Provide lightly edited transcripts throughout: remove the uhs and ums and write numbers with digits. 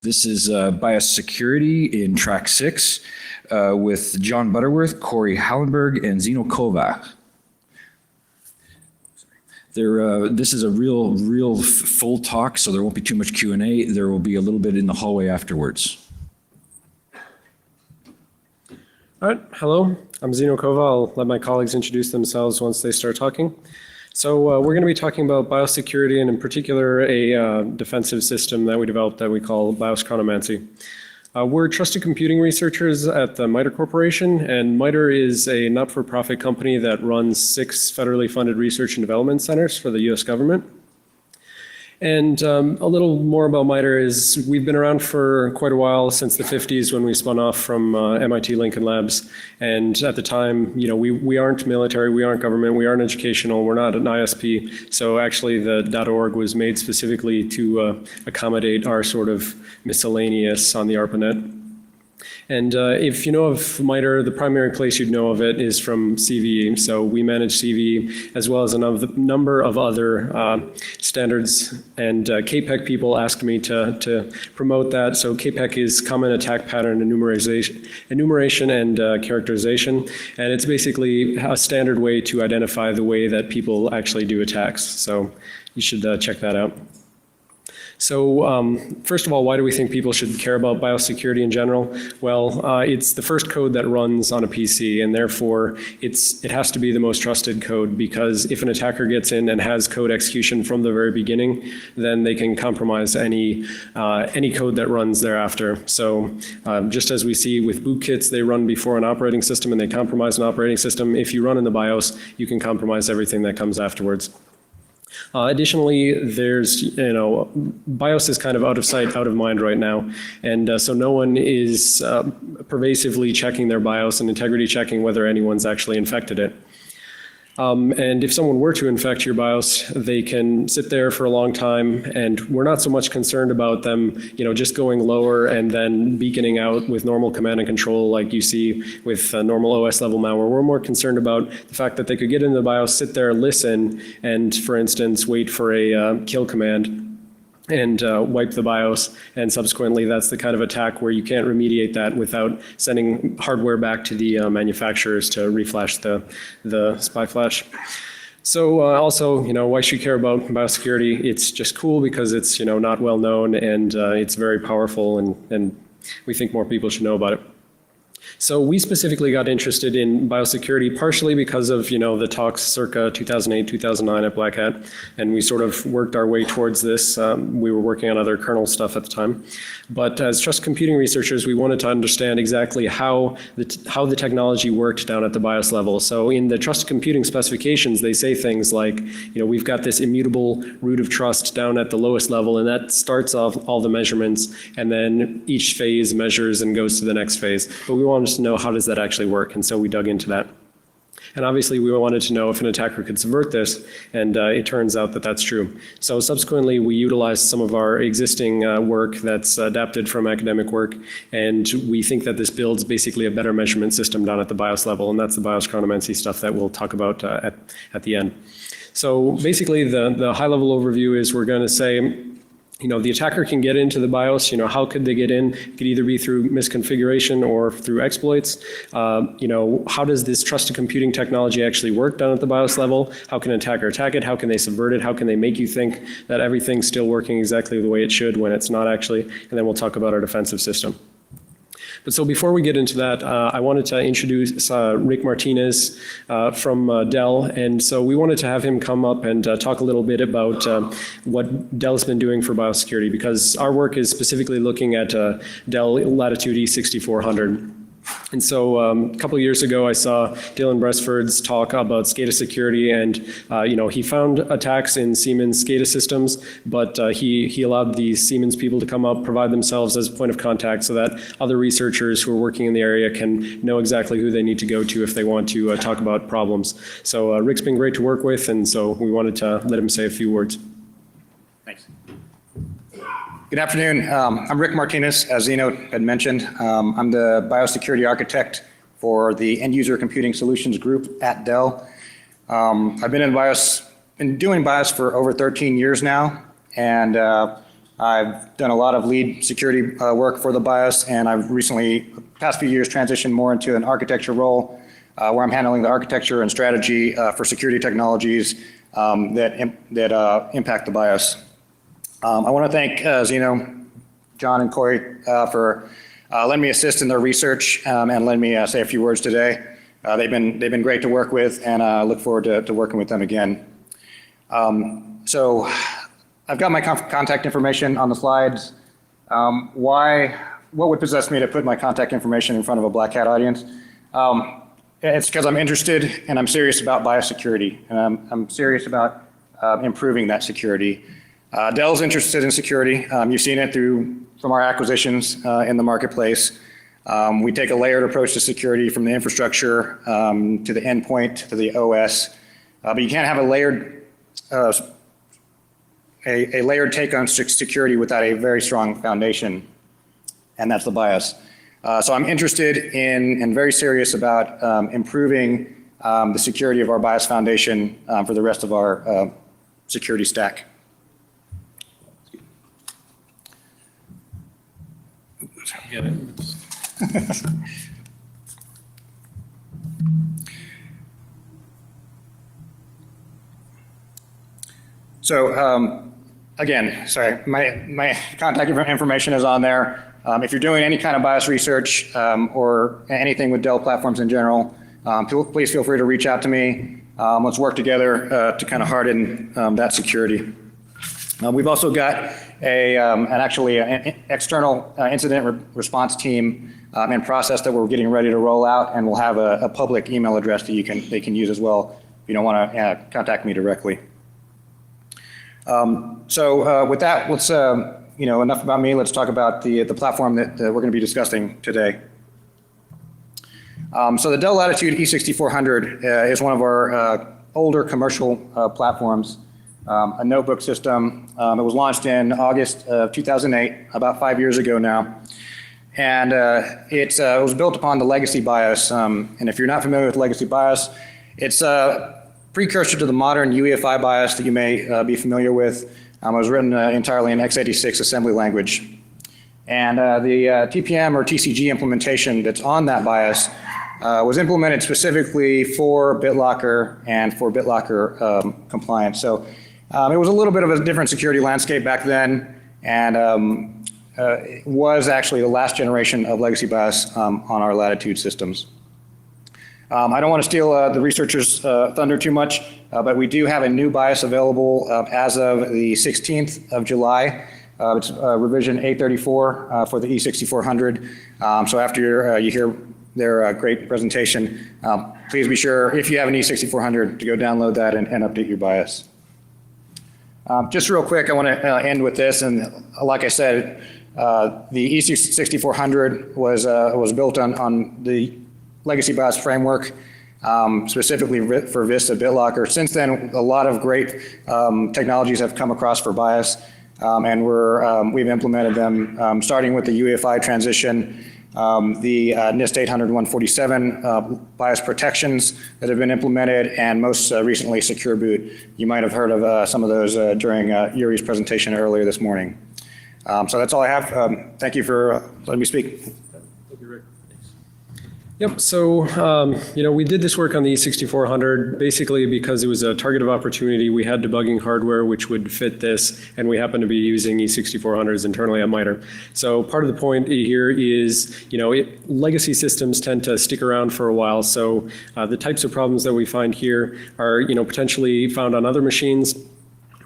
This is BIOS security in track 6 with John Butterworth, Corey Hallenberg, and Zeno Kovac. This is a real full talk, so there won't be too much Q&A. There will be a little bit in the hallway afterwards. All right, hello, I'm Zeno Kova. I'll let my colleagues introduce themselves once they start talking. So we're going to be talking about biosecurity and in particular a defensive system that we developed that we call BIOS chronomancy. We're trusted computing researchers at the MITRE Corporation, and MITRE is a not-for-profit company that runs 6 federally funded research and development centers for the US government. And a little more about MITRE is we've been around for quite a while, since the 50s when we spun off from MIT Lincoln Labs. And at the time, you know, we aren't military, we aren't government, we aren't educational, we're not an ISP. So actually the .org was made specifically to accommodate our sort of miscellaneous on the ARPANET. And if you know of MITRE, the primary place you'd know of it is from CVE. So we manage CVE as well as a number of other standards. And KPEC people asked me to promote that. So KPEC is Common Attack Pattern Enumeration and Characterization. And it's basically a standard way to identify the way that people actually do attacks. So you should check that out. So first of all, why do we think people should care about biosecurity in general? Well, it's the first code that runs on a PC, and therefore it has to be the most trusted code, because if an attacker gets in and has code execution from the very beginning, then they can compromise any code that runs thereafter. So just as we see with bootkits, they run before an operating system and they compromise an operating system. If you run in the BIOS, you can compromise everything that comes afterwards. Additionally, there's, you know, BIOS is kind of out of sight, out of mind right now. And so no one is pervasively checking their BIOS and integrity checking whether anyone's actually infected it. And if someone were to infect your BIOS, they can sit there for a long time, and we're not so much concerned about them, you know, just going lower and then beaconing out with normal command and control like you see with normal OS level malware. We're more concerned about the fact that they could get into the BIOS, sit there, listen, and for instance, wait for a kill command and wipe the BIOS, and subsequently that's the kind of attack where you can't remediate that without sending hardware back to the manufacturers to reflash the spy flash. So also, you know, why should you care about biosecurity? It's just cool because it's, you know, not well known, and it's very powerful, and we think more people should know about it. So we specifically got interested in biosecurity partially because of, you know, the talks circa 2008, 2009 at Black Hat, and we sort of worked our way towards this. We were working on other kernel stuff at the time. But as trust computing researchers, we wanted to understand exactly how the technology worked down at the BIOS level. So in the trust computing specifications, they say things like, you know, we've got this immutable root of trust down at the lowest level, and that starts off all the measurements, and then each phase measures and goes to the next phase. But we wanted to know, how does that actually work? And so we dug into that. And obviously we wanted to know if an attacker could subvert this, and it turns out that that's true. So subsequently we utilized some of our existing work that's adapted from academic work, and we think that this builds basically a better measurement system down at the BIOS level, and that's the BIOS chronomancy stuff that we'll talk about at the end. So basically the high level overview is we're going to say, you know, the attacker can get into the BIOS. You know, how could they get in? It could either be through misconfiguration or through exploits. You know, how does this trusted computing technology actually work down at the BIOS level? How can an attacker attack it? How can they subvert it? How can they make you think that everything's still working exactly the way it should when it's not actually? And then we'll talk about our defensive system. But so before we get into that, I wanted to introduce Rick Martinez from Dell. And so we wanted to have him come up and talk a little bit about what Dell's been doing for biosecurity, because our work is specifically looking at Dell Latitude E6400. And so a couple of years ago, I saw Dylan Bresford's talk about SCADA security, and you know, he found attacks in Siemens SCADA systems, but he allowed the Siemens people to come up, provide themselves as a point of contact so that other researchers who are working in the area can know exactly who they need to go to if they want to talk about problems. So Rick's been great to work with, and so we wanted to let him say a few words. Thanks. Good afternoon. I'm Rick Martinez, as Zeno had mentioned. I'm the biosecurity architect for the End User Computing Solutions group at Dell. I've been doing BIOS for over 13 years now, and I've done a lot of lead security work for the BIOS, and I've recently, past few years, transitioned more into an architecture role where I'm handling the architecture and strategy for security technologies that impact the BIOS. I want to thank Zeno, John, and Corey for letting me assist in their research and letting me say a few words today. They've been great to work with, and I look forward to working with them again. So I've got my contact information on the slides. What would possess me to put my contact information in front of a Black Hat audience? It's because I'm interested and I'm serious about biosecurity, and I'm serious about improving that security. Dell's interested in security. You've seen it from our acquisitions in the marketplace. We take a layered approach to security from the infrastructure to the endpoint to the OS, but you can't have a layered take on security without a very strong foundation, and that's the BIOS. So I'm interested in and very serious about improving the security of our BIOS foundation for the rest of our security stack. Get it. So again, sorry, my contact information is on there. If you're doing any kind of BIOS research or anything with Dell platforms in general, please feel free to reach out to me. Let's work together to kind of harden that security. We've also got an external incident response team and process that we're getting ready to roll out, and we'll have a public email address that they can use as well if you don't want to contact me directly. So with that, let's enough about me. Let's talk about the platform that we're going to be discussing today. So the Dell Latitude E6400 is one of our older commercial platforms, a notebook system. It was launched in August of 2008, about 5 years ago now. And it was built upon the legacy BIOS. And if you're not familiar with legacy BIOS, it's a precursor to the modern UEFI BIOS that you may be familiar with. It was written entirely in x86 assembly language. And the TPM or TCG implementation that's on that BIOS was implemented specifically for BitLocker and for BitLocker compliance. So it was a little bit of a different security landscape back then, and it was actually the last generation of legacy BIOS on our Latitude systems. I don't want to steal the researchers' thunder too much, but we do have a new BIOS available as of the 16th of July. It's revision 834 for the E6400. So after you hear their great presentation, please be sure, if you have an E6400, to go download that and update your BIOS. Just real quick, I want to end with this, and like I said, the E6400 was built on the legacy BIOS framework, specifically for Vista BitLocker. Since then, a lot of great technologies have come across for BIOS, and we've implemented them, starting with the UEFI transition, the NIST 800-147 BIOS protections that have been implemented, and most recently Secure Boot. You might have heard of some of those during Yuri's presentation earlier this morning. So that's all I have. Thank you for letting me speak. Thank you, Rick. Yep, so we did this work on the E6400 basically because it was a target of opportunity. We had debugging hardware which would fit this, and we happen to be using E6400s internally at MITRE. So part of the point here is, legacy systems tend to stick around for a while, so the types of problems that we find here are potentially found on other machines.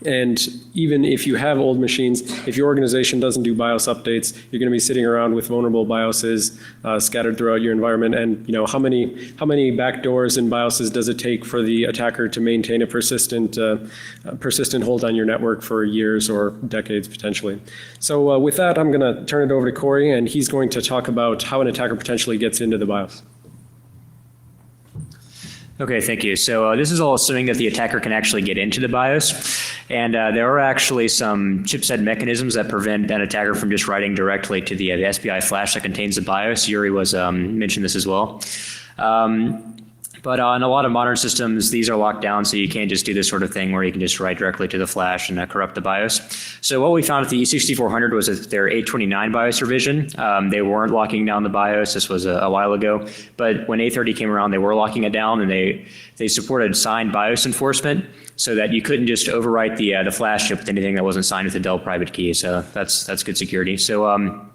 And even if you have old machines, if your organization doesn't do BIOS updates, you're going to be sitting around with vulnerable BIOSes scattered throughout your environment. And how many backdoors and BIOSes does it take for the attacker to maintain a persistent hold on your network for years or decades potentially? So with that, I'm going to turn it over to Corey, and he's going to talk about how an attacker potentially gets into the BIOS. Okay, thank you. So this is all assuming that the attacker can actually get into the BIOS. And there are actually some chipset mechanisms that prevent an attacker from just writing directly to the SPI flash that contains the BIOS. Yuri mentioned this as well. But on a lot of modern systems, these are locked down, so you can't just do this sort of thing where you can just write directly to the flash and corrupt the BIOS. So what we found with the E6400 was that their 829 BIOS revision, they weren't locking down the BIOS. This was a while ago. But when A30 came around, they were locking it down, and they supported signed BIOS enforcement so that you couldn't just overwrite the flash chip with anything that wasn't signed with the Dell private key. So that's good security. So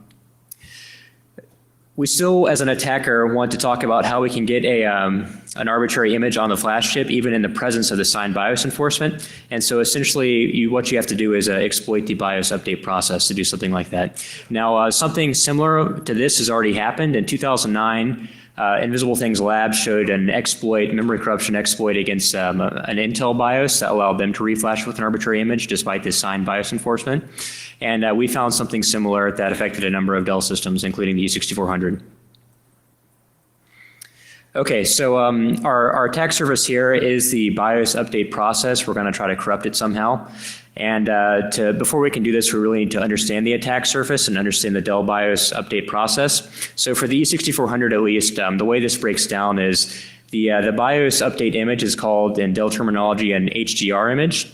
we still, as an attacker, want to talk about how we can get an arbitrary image on the flash chip, even in the presence of the signed BIOS enforcement. And so essentially, what you have to do is exploit the BIOS update process to do something like that. Now, something similar to this has already happened. In 2009, Invisible Things Labs showed an exploit, memory corruption exploit against an Intel BIOS that allowed them to reflash with an arbitrary image despite this signed BIOS enforcement. And we found something similar that affected a number of Dell systems, including the E6400. Okay, so our attack surface here is the BIOS update process. We're going to try to corrupt it somehow. And before we can do this, we really need to understand the attack surface and understand the Dell BIOS update process. So for the E6400 at least, the way this breaks down is the BIOS update image is called, in Dell terminology, an HDR image.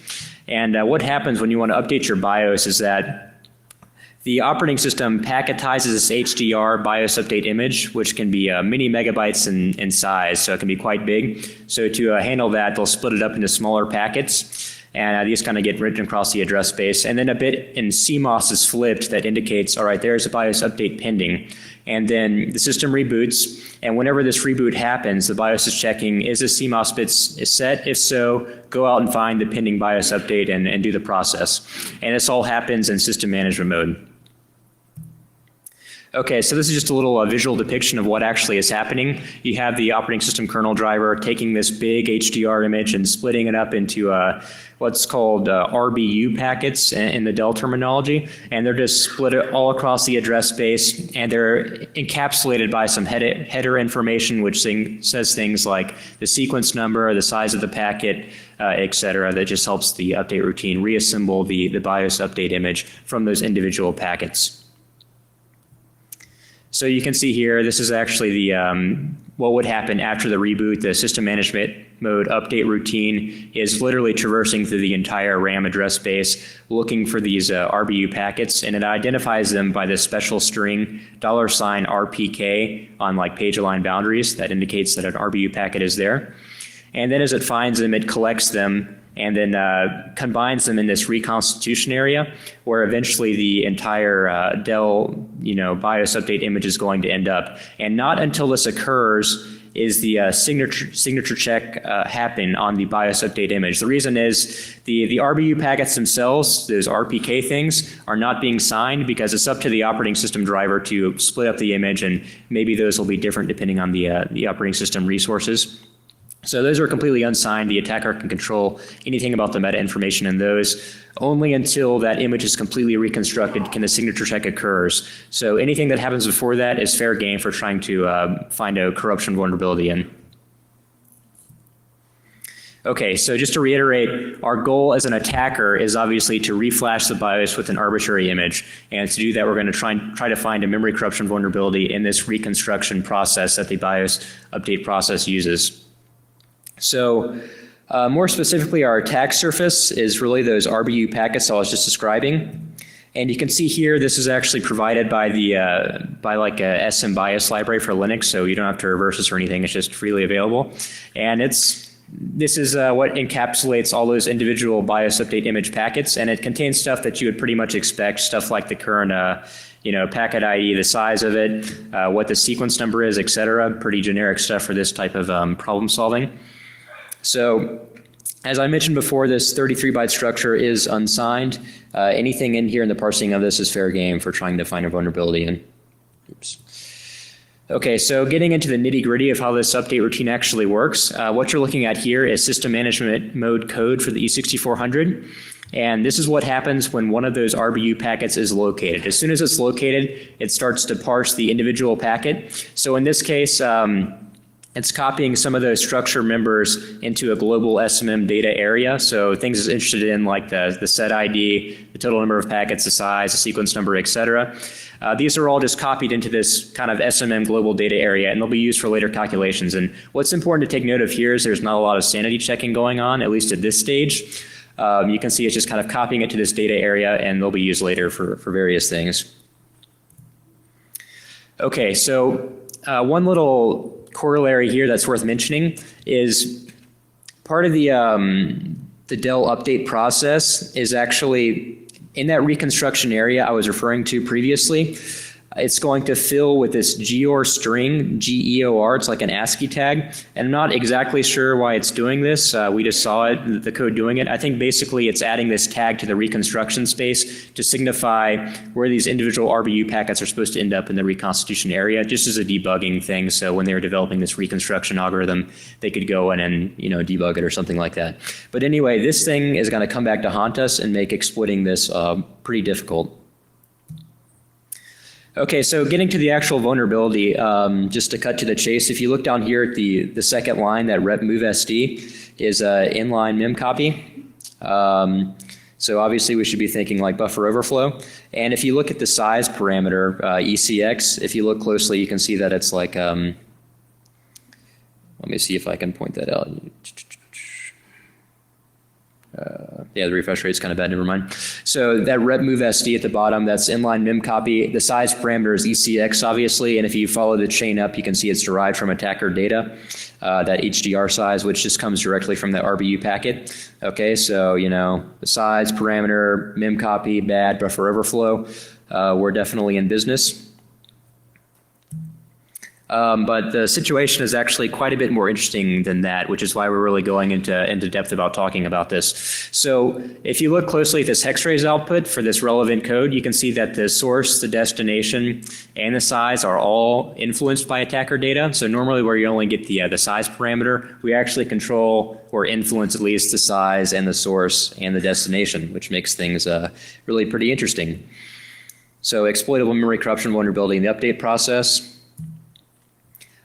And what happens when you want to update your BIOS is that the operating system packetizes this HDR BIOS update image, which can be many megabytes in size, so it can be quite big. So to handle that, they'll split it up into smaller packets, and these kind of get written across the address space. And then a bit in CMOS is flipped that indicates, all right, there's a BIOS update pending. And then the system reboots, and whenever this reboot happens, the BIOS is checking, is the CMOS bit set? If so, go out and find the pending BIOS update and do the process. And this all happens in system management mode. Okay, so this is just a little visual depiction of what actually is happening. You have the operating system kernel driver taking this big HDR image and splitting it up into what's called RBU packets in the Dell terminology, and they're just split all across the address space, and they're encapsulated by some header information which says things like the sequence number, the size of the packet, et cetera, that just helps the update routine reassemble the BIOS update image from those individual packets. So you can see here, this is actually the what would happen after the reboot. The system management mode update routine is literally traversing through the entire RAM address space, looking for these RBU packets, and it identifies them by this special string $RPK on like page align boundaries that indicates that an RBU packet is there. And then as it finds them, it collects them and then combines them in this reconstitution area, where eventually the entire Dell, BIOS update image is going to end up. And not until this occurs is the signature check happen on the BIOS update image. The reason is the RBU packets themselves, those RPK things, are not being signed because it's up to the operating system driver to split up the image, and maybe those will be different depending on the operating system resources. So those are completely unsigned. The attacker can control anything about the meta information in those. Only until that image is completely reconstructed can the signature check occurs. So anything that happens before that is fair game for trying to find a corruption vulnerability in. Okay, so just to reiterate, our goal as an attacker is obviously to reflash the BIOS with an arbitrary image. And to do that, we're going to try to find a memory corruption vulnerability in this reconstruction process that the BIOS update process uses. So more specifically, our attack surface is really those RBU packets I was just describing. And you can see here, this is actually provided by like a SM BIOS library for Linux, so you don't have to reverse this or anything. It's just freely available. And this is what encapsulates all those individual BIOS update image packets, and it contains stuff that you would pretty much expect, stuff like the current packet ID, the size of it, what the sequence number is, et cetera. Pretty generic stuff for this type of problem solving. So as I mentioned before, this 33-byte structure is unsigned. Anything in here in the parsing of this is fair game for trying to find a vulnerability in. Oops. Okay, so getting into the nitty-gritty of how this update routine actually works, what you're looking at here is system management mode code for the E6400. And this is what happens when one of those RBU packets is located. As soon as it's located, it starts to parse the individual packet. So in this case, it's copying some of those structure members into a global SMM data area. So things it's interested in, like the set ID, the total number of packets, the size, the sequence number, et cetera. These are all just copied into this kind of SMM global data area, and they'll be used for later calculations. And what's important to take note of here is there's not a lot of sanity checking going on, at least at this stage. You can see it's just kind of copying it to this data area, and they'll be used later for various things. Okay, so one little corollary here that's worth mentioning is part of the Dell update process is actually in that reconstruction area I was referring to previously. It's going to fill with this GEOR string, GEOR, it's like an ASCII tag. And I'm not exactly sure why it's doing this. We just saw it, the code doing it. I think basically it's adding this tag to the reconstruction space to signify where these individual RBU packets are supposed to end up in the reconstitution area, just as a debugging thing. So when they were developing this reconstruction algorithm, they could go in and debug it or something like that. But anyway, this thing is going to come back to haunt us and make exploiting this pretty difficult. Okay, so getting to the actual vulnerability, just to cut to the chase, if you look down here at the second line, that rep move SD is a inline mem copy. So obviously we should be thinking like buffer overflow. And if you look at the size parameter, ECX, if you look closely, you can see that it's like, let me see if I can point that out. Yeah, the refresh rate's kind of bad, never mind. So that rep move SD at the bottom, that's inline mem copy. The size parameter is ECX, obviously, and if you follow the chain up, you can see it's derived from attacker data, that HDR size, which just comes directly from the RBU packet. Okay, so, the size parameter, mem copy, bad, buffer overflow, we're definitely in business. But the situation is actually quite a bit more interesting than that, which is why we're really going into depth about talking about this. So if you look closely at this hex trace output for this relevant code, you can see that the source, the destination, and the size are all influenced by attacker data. So normally where you only get the size parameter, we actually control or influence at least the size and the source and the destination, which makes things really pretty interesting. So exploitable memory corruption vulnerability in the update process.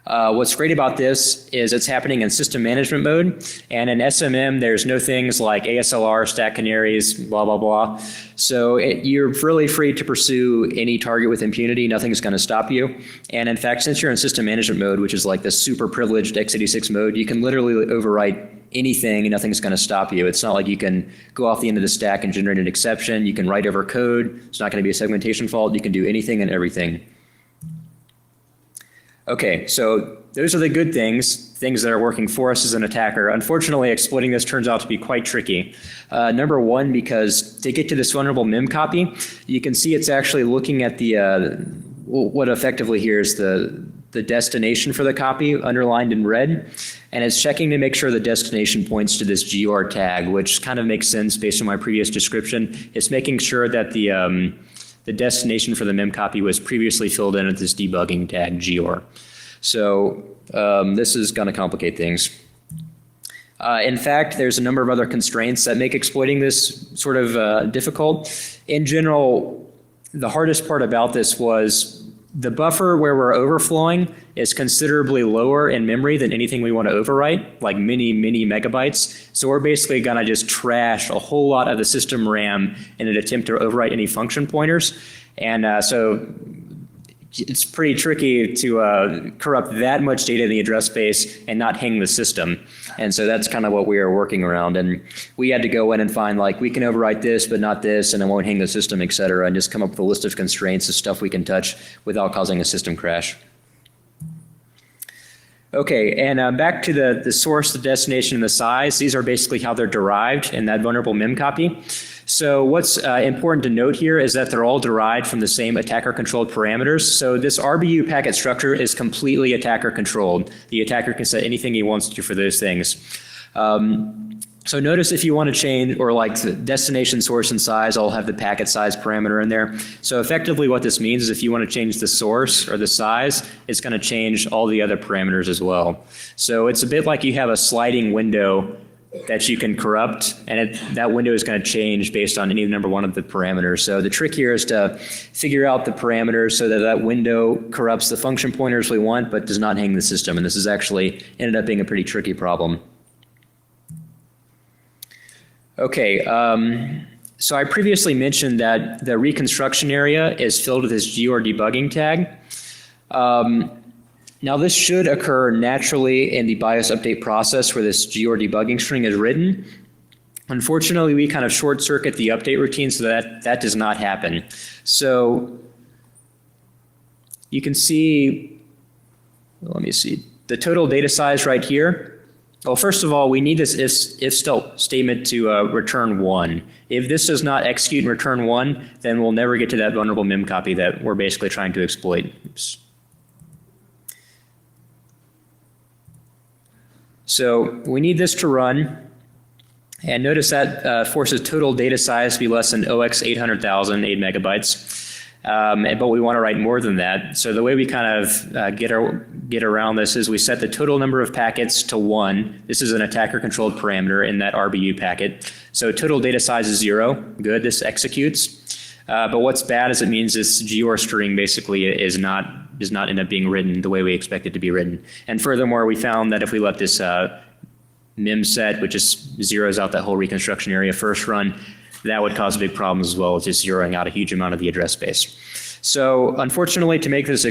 What's great about this is it's happening in system management mode, and in SMM there's no things like ASLR, stack canaries, blah, blah, blah. So you're really free to pursue any target with impunity. Nothing's going to stop you. And in fact, since you're in system management mode, which is like the super privileged x86 mode, you can literally overwrite anything and nothing's going to stop you. It's not like you can go off the end of the stack and generate an exception. You can write over code. It's not going to be a segmentation fault. You can do anything and everything. Okay, so those are the good things that are working for us as an attacker. Unfortunately, exploiting this turns out to be quite tricky. Number one, because to get to this vulnerable mem copy, you can see it's actually looking at the what effectively here is the destination for the copy underlined in red, and it's checking to make sure the destination points to this GEOR tag, which kind of makes sense based on my previous description. It's making sure that the destination for the mem copy was previously filled in at this debugging tag GEOR. So this is going to complicate things. In fact, there's a number of other constraints that make exploiting this sort of difficult. In general, the hardest part about this was the buffer where we're overflowing is considerably lower in memory than anything we want to overwrite, like many megabytes. So we're basically going to just trash a whole lot of the system RAM in an attempt to overwrite any function pointers. And so it's pretty tricky to corrupt that much data in the address space and not hang the system. And so that's kind of what we are working around. And we had to go in and find like, we can overwrite this, but not this, and it won't hang the system, et cetera, and just come up with a list of constraints of stuff we can touch without causing a system crash. Okay, and back to the source, the destination, and the size. These are basically how they're derived in that vulnerable mem copy. So what's important to note here is that they're all derived from the same attacker-controlled parameters. So this RBU packet structure is completely attacker-controlled. The attacker can set anything he wants to for those things. So notice if you want to change, or like the destination, source, and size all have the packet size parameter in there. So effectively what this means is if you want to change the source or the size, it's going to change all the other parameters as well. So it's a bit like you have a sliding window that you can corrupt, and that window is going to change based on any number one of the parameters. So the trick here is to figure out the parameters so that that window corrupts the function pointers we want, but does not hang the system. And this has actually ended up being a pretty tricky problem. Okay, So I previously mentioned that the reconstruction area is filled with this GR debugging tag. Now this should occur naturally in the BIOS update process where this GR debugging string is written. Unfortunately, we kind of short circuit the update routine so that does not happen. So you can see, let me see, the total data size right here. Well, first of all, we need this if statement to return 1. If this does not execute and return 1, then we'll never get to that vulnerable mem copy that we're basically trying to exploit. Oops. So we need this to run. And notice that forces total data size to be less than 800,000, 8 megabytes. But we want to write more than that. So the way we kind of get around this is we set the total number of packets to 1. This is an attacker controlled parameter in that RBU packet. So total data size is 0. Good, this executes. But what's bad is it means this GR string basically does not end up being written the way we expect it to be written. And furthermore, we found that if we let this mem set, which just zeroes out that whole reconstruction area first run, that would cause big problems as well, just zeroing out a huge amount of the address space. So unfortunately, to make this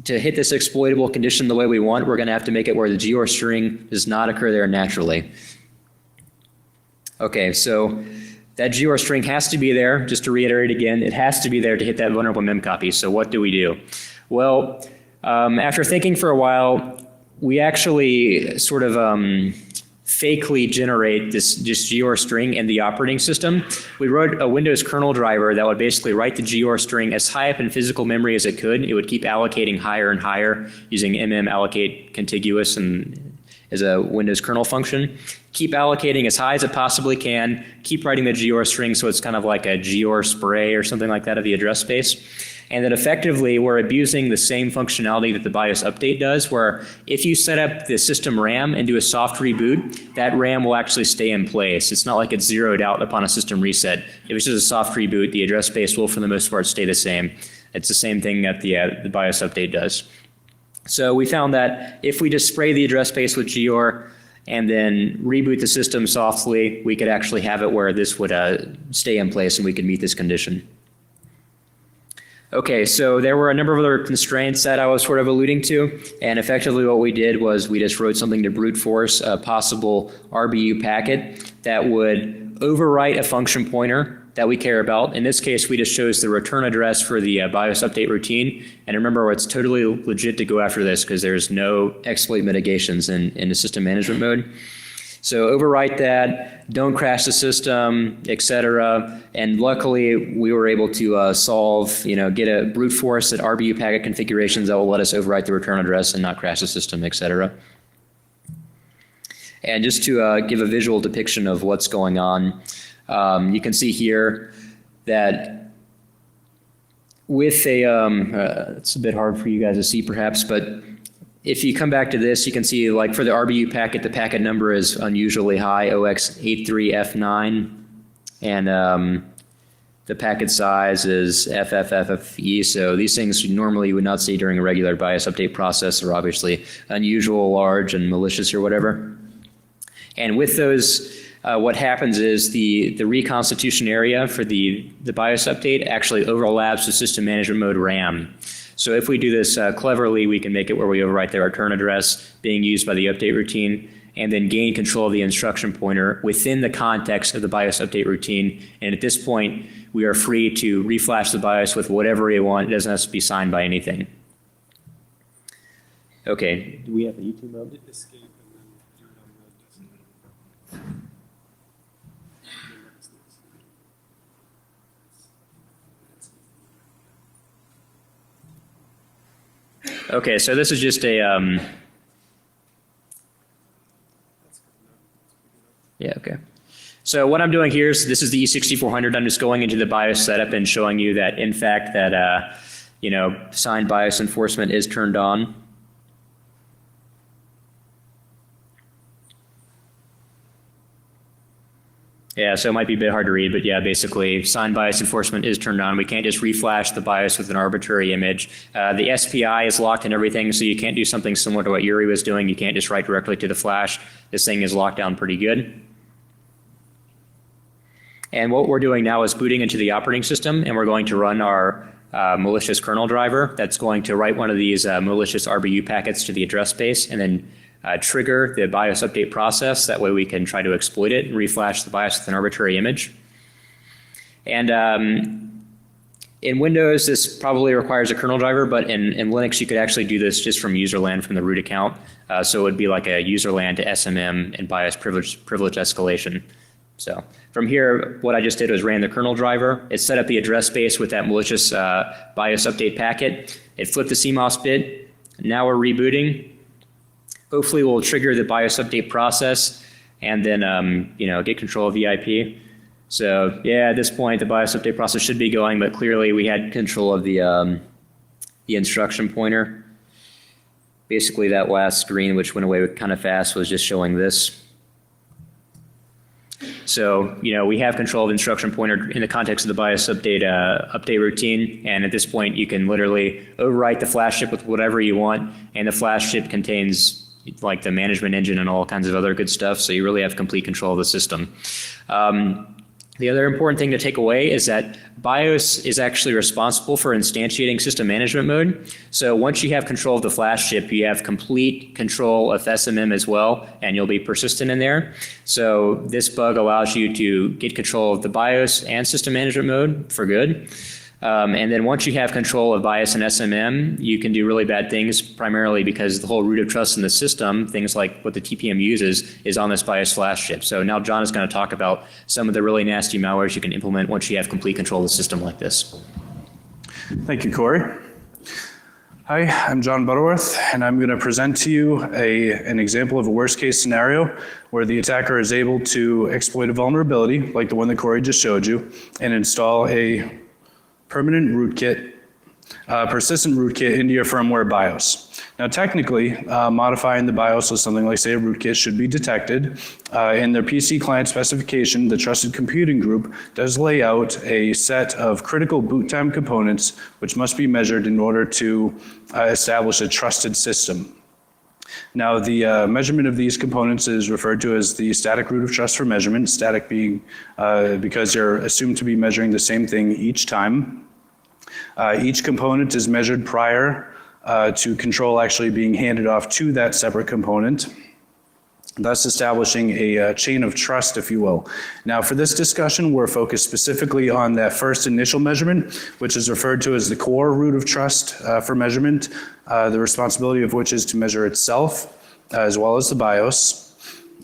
to hit this exploitable condition the way we want, we're going to have to make it where the GR string does not occur there naturally. Okay, so that GR string has to be there. Just to reiterate again, it has to be there to hit that vulnerable mem copy. So what do we do? Well, after thinking for a while, we actually sort of fakely generate this GR string in the operating system. We wrote a Windows kernel driver that would basically write the GR string as high up in physical memory as it could. It would keep allocating higher and higher using allocate contiguous and as a Windows kernel function. Keep allocating as high as it possibly can. Keep writing the GR string so it's kind of like a GR spray or something like that of the address space. And then effectively, we're abusing the same functionality that the BIOS update does, where if you set up the system RAM and do a soft reboot, that RAM will actually stay in place. It's not like it's zeroed out upon a system reset. If it's just a soft reboot, the address space will, for the most part, stay the same. It's the same thing that the BIOS update does. So we found that if we just spray the address space with GR and then reboot the system softly, we could actually have it where this would stay in place and we could meet this condition. Okay, so there were a number of other constraints that I was sort of alluding to, and effectively what we did was we just wrote something to brute force a possible RBU packet that would overwrite a function pointer that we care about. In this case, we just chose the return address for the BIOS update routine. And remember, it's totally legit to go after this because there's no exploit mitigations in the system management mode. So overwrite that, don't crash the system, etc. And luckily, we were able to solve, get a brute force at RBU packet configurations that will let us overwrite the return address and not crash the system, etc. And just to give a visual depiction of what's going on, you can see here that with it's a bit hard for you guys to see perhaps, but if you come back to this, you can see like for the RBU packet, the packet number is unusually high, 0x83F9, and the packet size is FFFFE. So these things normally you would not see during a regular BIOS update process. Are obviously unusual, large, and malicious or whatever. And with those, what happens is the reconstitution area for the BIOS update actually overlaps the system management mode RAM. So if we do this cleverly, we can make it where we overwrite the return address being used by the update routine and then gain control of the instruction pointer within the context of the BIOS update routine. And at this point, we are free to reflash the BIOS with whatever we want. It doesn't have to be signed by anything. Okay, do we have a YouTube mode? Escape and then do it on the Okay, so this is just a, yeah, okay. So what I'm doing here is this is the E6400. I'm just going into the BIOS setup and showing you that, in fact, that, signed BIOS enforcement is turned on. Yeah, so it might be a bit hard to read, but yeah, basically signed BIOS enforcement is turned on. We can't just reflash the BIOS with an arbitrary image. The SPI is locked and everything, so you can't do something similar to what Yuri was doing. You can't just write directly to the flash. This thing is locked down pretty good. And what we're doing now is booting into the operating system, and we're going to run our malicious kernel driver that's going to write one of these malicious RBU packets to the address space and then trigger the BIOS update process. That way we can try to exploit it and reflash the BIOS with an arbitrary image. And in Windows, this probably requires a kernel driver, but in Linux, you could actually do this just from userland from the root account. So it would be like a userland to SMM and BIOS privilege escalation. So from here, what I just did was ran the kernel driver. It set up the address space with that malicious BIOS update packet. It flipped the CMOS bit. Now we're rebooting. Hopefully we'll trigger the BIOS update process and then get control of the IP. So yeah, at this point, the BIOS update process should be going, but clearly we had control of the instruction pointer. Basically that last screen, which went away kind of fast, was just showing this. So, we have control of the instruction pointer in the context of the BIOS update routine. And at this point, you can literally overwrite the flash chip with whatever you want. And the flash chip contains like the management engine and all kinds of other good stuff. So you really have complete control of the system. The other important thing to take away is that BIOS is actually responsible for instantiating system management mode. So once you have control of the flash chip, you have complete control of SMM as well, and you'll be persistent in there. So this bug allows you to get control of the BIOS and system management mode for good. And then once you have control of BIOS and SMM, you can do really bad things, primarily because the whole root of trust in the system, things like what the TPM uses, is on this BIOS flash chip. So now John is going to talk about some of the really nasty malwares you can implement once you have complete control of the system like this. Thank you, Corey. Hi, I'm John Butterworth, and I'm going to present to you an example of a worst-case scenario where the attacker is able to exploit a vulnerability, like the one that Corey just showed you, and install a permanent rootkit, persistent rootkit into your firmware BIOS. Now, technically, modifying the BIOS with something like, say, a rootkit should be detected. In their PC client specification, the Trusted Computing Group does lay out a set of critical boot time components which must be measured in order to establish a trusted system. Now, the measurement of these components is referred to as the static root of trust for measurement, static being because you're assumed to be measuring the same thing each time. Each component is measured prior to control actually being handed off to that separate component, thus establishing a chain of trust, if you will. Now, for this discussion, we're focused specifically on that first initial measurement, which is referred to as the core root of trust for measurement, the responsibility of which is to measure itself as well as the BIOS.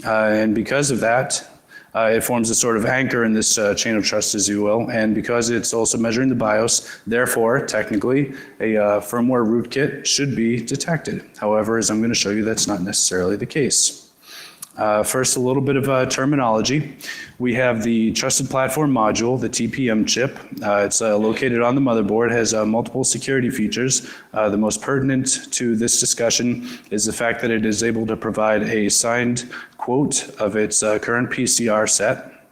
And because of that, it forms a sort of anchor in this chain of trust, as you will, and because it's also measuring the BIOS, therefore, technically, a firmware rootkit should be detected. However, as I'm going to show you, that's not necessarily the case. First, a little bit of terminology. We have the Trusted Platform Module, the TPM chip. It's located on the motherboard, has multiple security features. The most pertinent to this discussion is the fact that it is able to provide a signed quote of its current PCR set.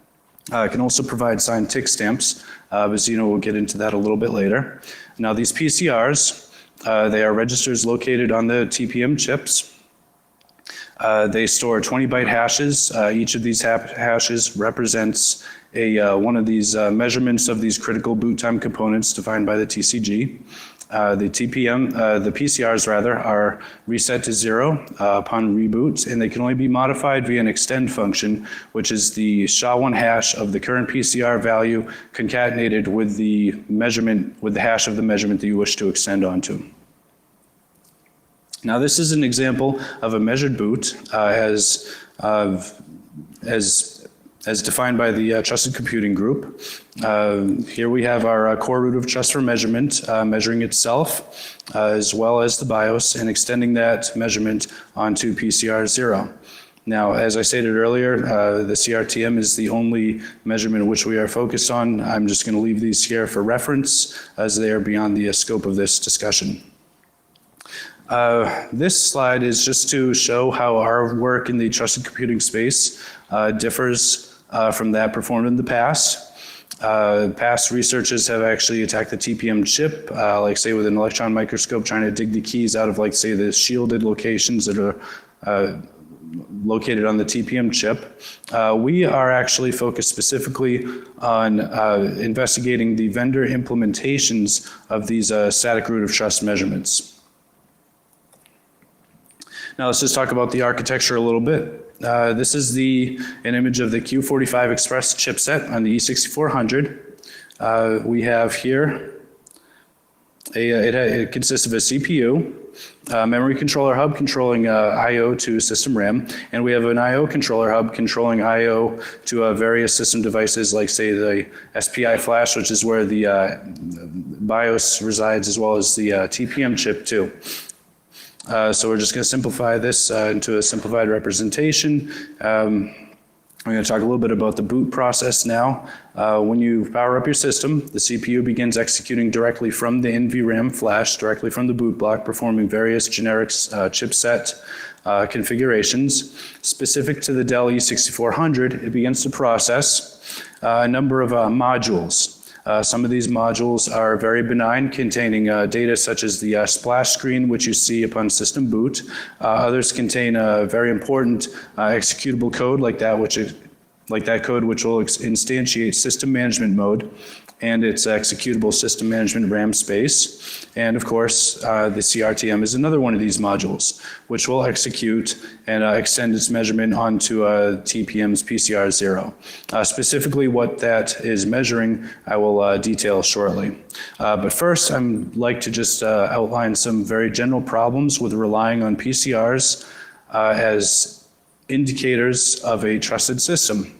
It can also provide signed tick stamps, but Zeno will get into that a little bit later. Now, these PCRs, they are registers located on the TPM chips. They store 20-byte hashes. Each of these hashes represents one of these measurements of these critical boot time components defined by the TCG. The PCRs rather, are reset to 0 upon reboot, and they can only be modified via an extend function, which is the SHA-1 hash of the current PCR value concatenated with the hash of the measurement that you wish to extend onto. Now, this is an example of a measured boot as defined by the Trusted Computing Group. Here we have our core root of trust for measurement, measuring itself as well as the BIOS and extending that measurement onto PCR 0. Now, as I stated earlier, the CRTM is the only measurement which we are focused on. I'm just going to leave these here for reference as they are beyond the scope of this discussion. This slide is just to show how our work in the trusted computing space differs from that performed in the past. Past researchers have actually attacked the TPM chip, like say with an electron microscope, trying to dig the keys out of, like say, the shielded locations that are located on the TPM chip. We are actually focused specifically on investigating the vendor implementations of these static root of trust measurements. Now let's just talk about the architecture a little bit. This is an image of the Q45 Express chipset on the E6400. We have here, it consists of a CPU, memory controller hub controlling I/O to system RAM, and we have an I/O controller hub controlling I/O to various system devices like, say, the SPI flash, which is where the BIOS resides, as well as the TPM chip too. So we're just going to simplify this into a simplified representation. I'm going to talk a little bit about the boot process now. When you power up your system, the CPU begins executing directly from the NVRAM flash, directly from the boot block, performing various generic chipset configurations. Specific to the Dell E6400, it begins to process a number of modules. Some of these modules are very benign, containing data such as the splash screen, which you see upon system boot. Others contain very important executable code like that code which will instantiate system management mode and its executable system management RAM space. And of course, the CRTM is another one of these modules, which will execute and extend its measurement onto TPM's PCR0. Specifically what that is measuring, I will detail shortly. But first, I'd like to just outline some very general problems with relying on PCRs as indicators of a trusted system.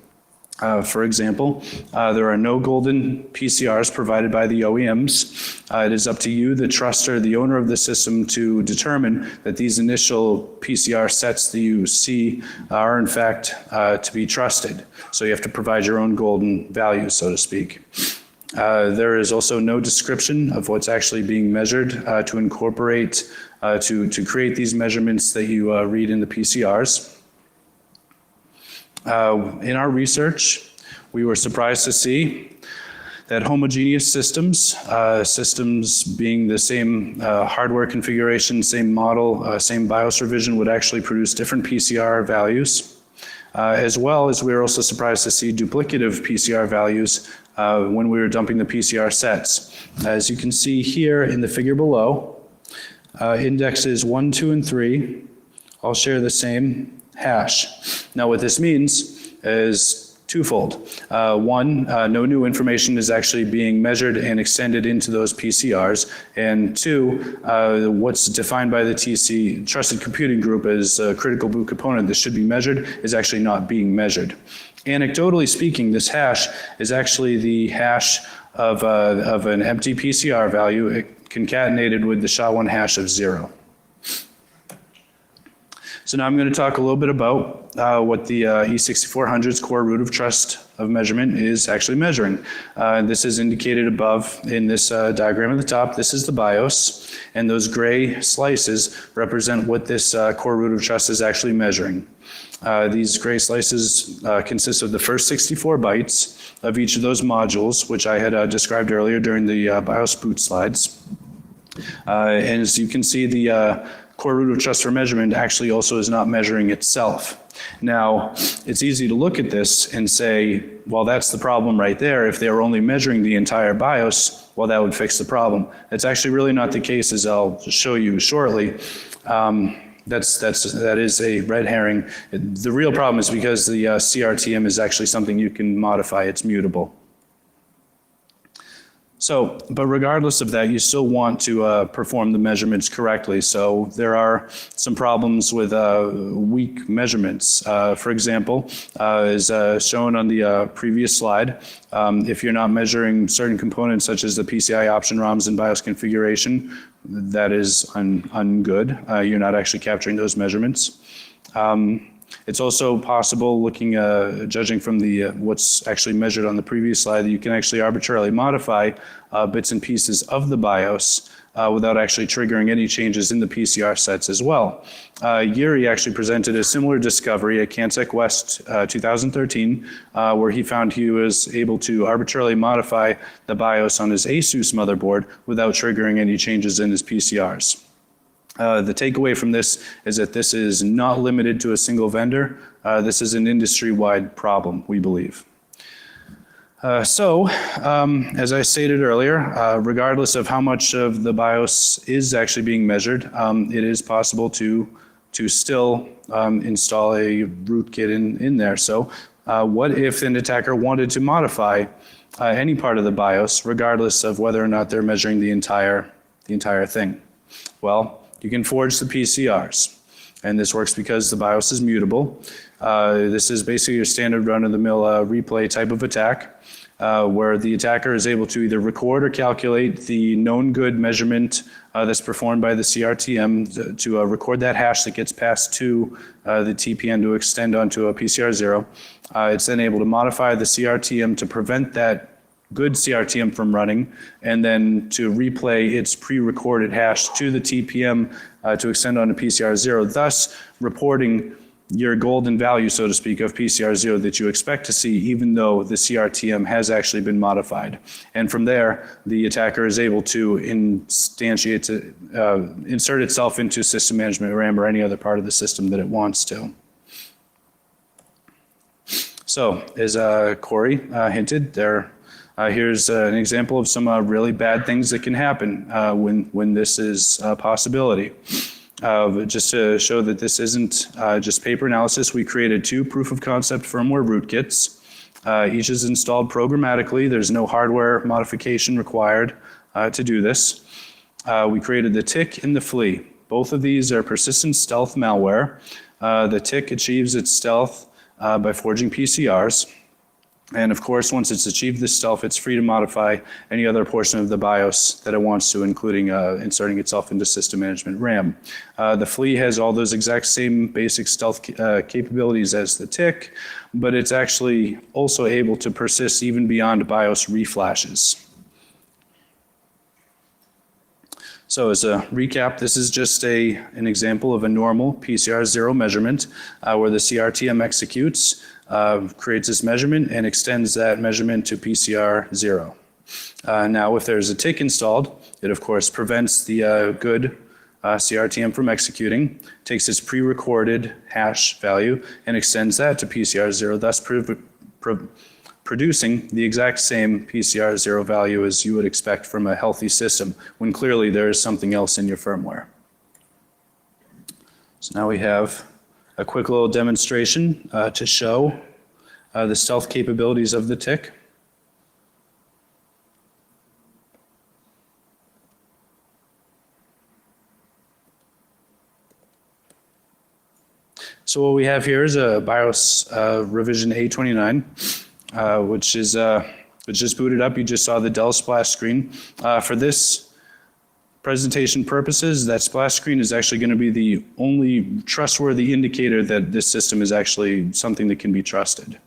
For example, there are no golden PCRs provided by the OEMs. It is up to you, the truster, the owner of the system, to determine that these initial PCR sets that you see are in fact to be trusted. So you have to provide your own golden value, so to speak. There is also no description of what's actually being measured to incorporate, to create these measurements that you read in the PCRs. In our research, we were surprised to see that homogeneous systems, systems being the same hardware configuration, same model, same BIOS revision, would actually produce different PCR values. As well as we were also surprised to see duplicative PCR values when we were dumping the PCR sets. As you can see here in the figure below, indexes 1, 2, and 3 all share the same hash. Now what this means is twofold. One, no new information is actually being measured and extended into those PCRs. And two, what's defined by the TC Trusted Computing Group as a critical boot component that should be measured is actually not being measured. Anecdotally speaking, this hash is actually the hash of an empty PCR value concatenated with the SHA-1 hash of 0. So now I'm going to talk a little bit about what the E6400's core root of trust of measurement is actually measuring. This is indicated above in this diagram at the top. This is the BIOS, and those gray slices represent what this core root of trust is actually measuring. These gray slices consist of the first 64 bytes of each of those modules, which I had described earlier during the BIOS boot slides. And as you can see, the core root of trust for measurement actually also is not measuring itself. Now, it's easy to look at this and say, well, that's the problem right there. If they were only measuring the entire BIOS, well, that would fix the problem. It's actually really not the case, as I'll show you shortly. That is a red herring. The real problem is because the CRTM is actually something you can modify. It's mutable. So, but regardless of that, you still want to perform the measurements correctly. So there are some problems with weak measurements. For example, as shown on the previous slide, if you're not measuring certain components such as the PCI option ROMs and BIOS configuration, that is ungood. You're not actually capturing those measurements. It's also possible, judging from what's actually measured on the previous slide, that you can actually arbitrarily modify bits and pieces of the BIOS without actually triggering any changes in the PCR sets as well. Yuri actually presented a similar discovery at CanSec West 2013, where he found he was able to arbitrarily modify the BIOS on his ASUS motherboard without triggering any changes in his PCRs. The takeaway from this is that this is not limited to a single vendor. This is an industry-wide problem, we believe. As I stated earlier, regardless of how much of the BIOS is actually being measured, it is possible to still install a rootkit in there. So what if an attacker wanted to modify any part of the BIOS, regardless of whether or not they're measuring the entire thing? Well, you can forge the PCRs, and this works because the BIOS is mutable. This is basically your standard run-of-the-mill replay type of attack, where the attacker is able to either record or calculate the known good measurement that's performed by the CRTM to record that hash that gets passed to the TPM to extend onto a PCR0. It's then able to modify the CRTM to prevent that good CRTM from running, and then to replay its pre-recorded hash to the TPM to extend on to PCR0, thus reporting your golden value, so to speak, of PCR0 that you expect to see, even though the CRTM has actually been modified. And from there, the attacker is able to insert itself into system management RAM or any other part of the system that it wants to. So, as Corey hinted, here's an example of some really bad things that can happen when this is a possibility. Just to show that this isn't just paper analysis, we created 2 proof of concept firmware rootkits. Each is installed programmatically. There's no hardware modification required to do this. We created the tick and the flea. Both of these are persistent stealth malware. The tick achieves its stealth by forging PCRs. And of course, once it's achieved this stealth, it's free to modify any other portion of the BIOS that it wants to, including inserting itself into system management RAM. The flea has all those exact same basic stealth capabilities as the tick, but it's actually also able to persist even beyond BIOS reflashes. So as a recap, this is just an example of a normal PCR0 measurement where the CRTM executes, creates this measurement and extends that measurement to PCR0. Now, if there's a tick installed, it of course prevents the good CRTM from executing, takes its pre-recorded hash value and extends that to PCR0, thus producing the exact same PCR0 value as you would expect from a healthy system, when clearly there is something else in your firmware. So now we have a quick little demonstration to show the stealth capabilities of the tick. So what we have here is a BIOS revision A29, which just booted up. You just saw the Dell splash screen. For this presentation purposes, that splash screen is actually going to be the only trustworthy indicator that this system is actually something that can be trusted.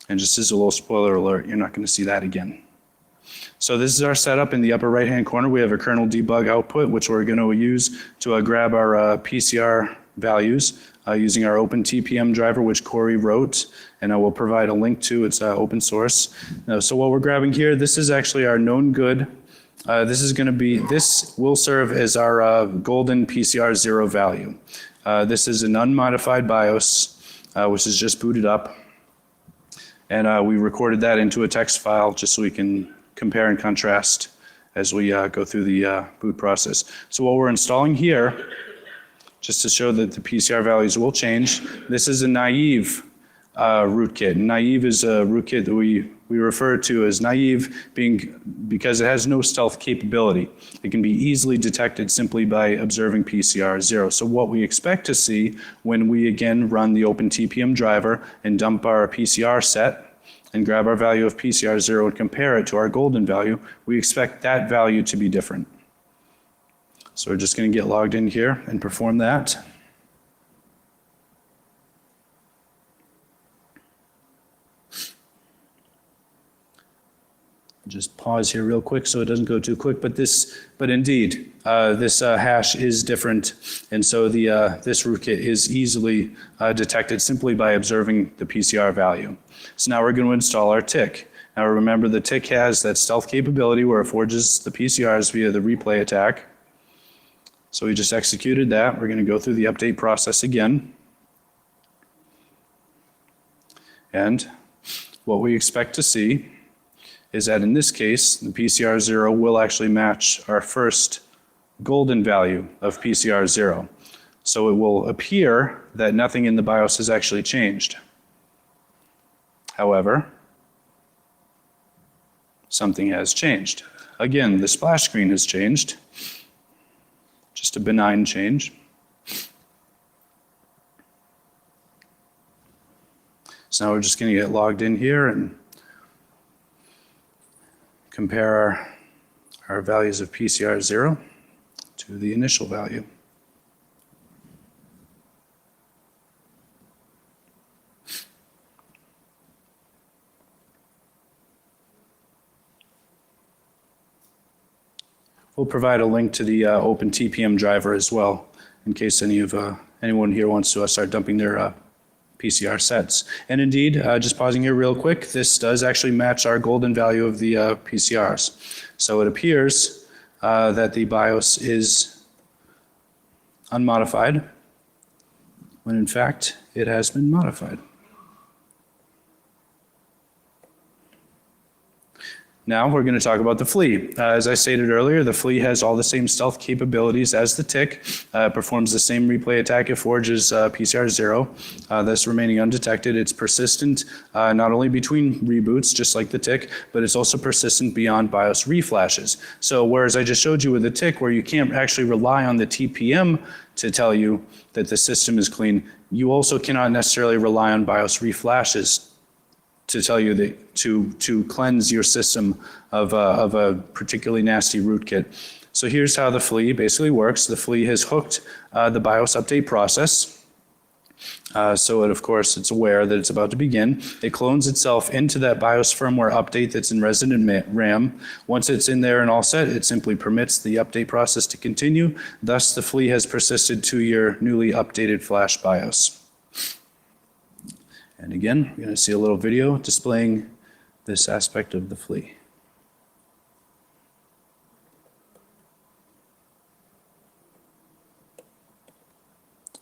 And just as a little spoiler alert, you're not going to see that again. So this is our setup. In the upper right-hand corner, we have a kernel debug output, which we're going to use to grab our PCR values using our open TPM driver, which Corey wrote, and I will provide a link to. It's open source. So what we're grabbing here, this is actually our known good. This will serve as our golden PCR0 value. This is an unmodified BIOS, which is just booted up. And we recorded that into a text file just so we can compare and contrast as we go through the boot process. So what we're installing here, just to show that the PCR values will change, this is a naive rootkit. Naive is a rootkit that we refer to as naive because it has no stealth capability. It can be easily detected simply by observing PCR0. So what we expect to see when we again run the open TPM driver and dump our PCR set and grab our value of PCR0 and compare it to our golden value, we expect that value to be different. So we're just going to get logged in here and perform that. Just pause here real quick so it doesn't go too quick, but indeed, this hash is different, and so this rootkit is easily detected simply by observing the PCR value. So now we're going to install our tick. Now remember, the tick has that stealth capability where it forges the PCRs via the replay attack. So we just executed that. We're going to go through the update process again. And what we expect to see is that in this case, the PCR 0 will actually match our first golden value of PCR 0. So it will appear that nothing in the BIOS has actually changed. However, something has changed. Again, the splash screen has changed. Just a benign change. So now we're just going to get logged in here and compare our values of PCR 0 to the initial value. We'll provide a link to the Open TPM driver as well, in case anyone here wants to start dumping their PCR sets. And indeed, just pausing here real quick, this does actually match our golden value of the PCRs. So it appears that the BIOS is unmodified, when in fact it has been modified. Now we're going to talk about the flea. As I stated earlier, the flea has all the same stealth capabilities as the tick, performs the same replay attack. It forges PCR 0, thus remaining undetected. It's persistent not only between reboots, just like the tick, but it's also persistent beyond BIOS reflashes. So whereas I just showed you with the tick, where you can't actually rely on the TPM to tell you that the system is clean, you also cannot necessarily rely on BIOS reflashes to tell you that to cleanse your system of a particularly nasty rootkit. So here's how the flea basically works. The flea has hooked the BIOS update process. So of course it's aware that it's about to begin. It clones itself into that BIOS firmware update that's in resident RAM. Once it's in there and all set, it simply permits the update process to continue. Thus the flea has persisted to your newly updated flash BIOS. And again, we're going to see a little video displaying this aspect of the flea.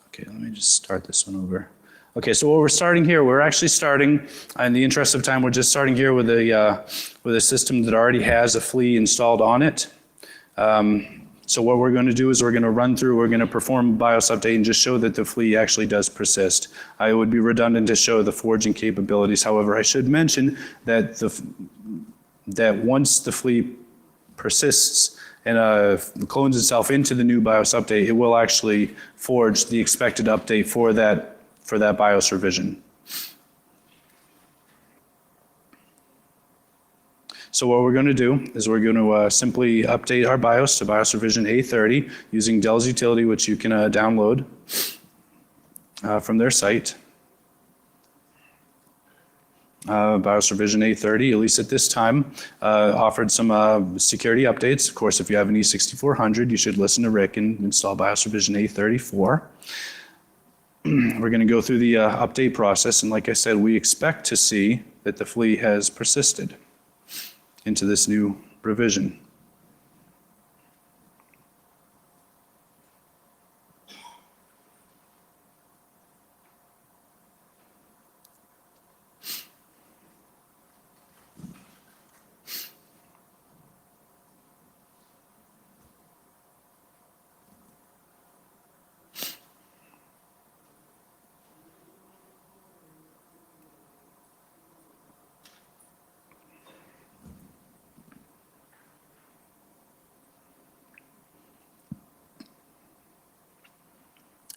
Okay, let me just start this one over. Okay, so what we're starting here, we're actually starting, in the interest of time, we're just starting here with a system that already has a flea installed on it. So what we're going to do is we're going to perform a BIOS update and just show that the flea actually does persist. It would be redundant to show the forging capabilities. However, I should mention that once the flea persists and clones itself into the new BIOS update, it will actually forge the expected update for that BIOS revision. So what we're going to do is we're going to simply update our BIOS to BIOS revision A30 using Dell's utility, which you can download from their site. BIOS revision A30, at least at this time, offered some security updates. Of course, if you have an E6400, you should listen to Rick and install BIOS revision A34. We're going to go through the update process, and like I said, we expect to see that the flea has persisted into this new revision.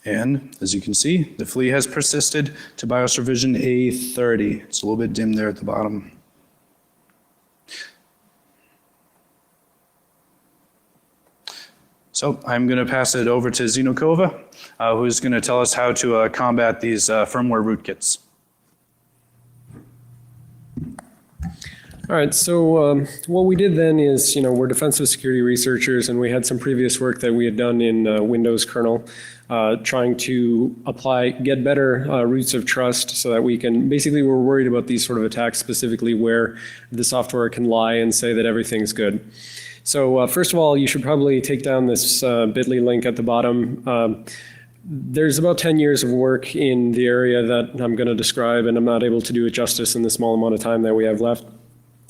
And as you can see, the flea has persisted to BIOS revision A30. It's a little bit dim there at the bottom. So I'm going to pass it over to Zino Kova, who's going to tell us how to combat these firmware rootkits. All All right, so what we did then is, we're defensive security researchers, and we had some previous work that we had done in Windows kernel, trying to get better roots of trust so that we can, basically we're worried about these sort of attacks, specifically where the software can lie and say that everything's good. So first of all, you should probably take down this bit.ly link at the bottom. There's about 10 years of work in the area that I'm going to describe, and I'm not able to do it justice in the small amount of time that we have left.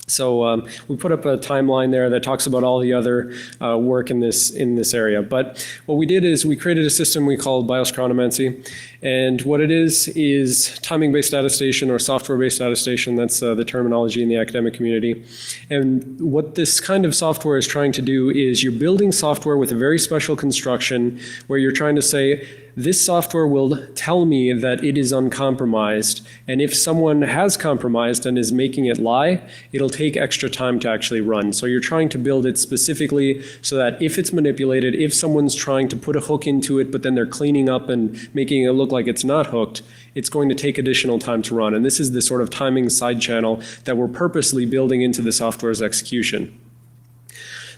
So we put up a timeline there that talks about all the other work in this area. But what we did is we created a system we called BIOS chronomancy. And what it is timing-based attestation or software-based attestation. That's the terminology in the academic community. And what this kind of software is trying to do is you're building software with a very special construction where you're trying to say, this software will tell me that it is uncompromised, and if someone has compromised and is making it lie, it'll take extra time to actually run. So you're trying to build it specifically so that if it's manipulated, if someone's trying to put a hook into it, but then they're cleaning up and making it look like it's not hooked, it's going to take additional time to run. And this is the sort of timing side channel that we're purposely building into the software's execution.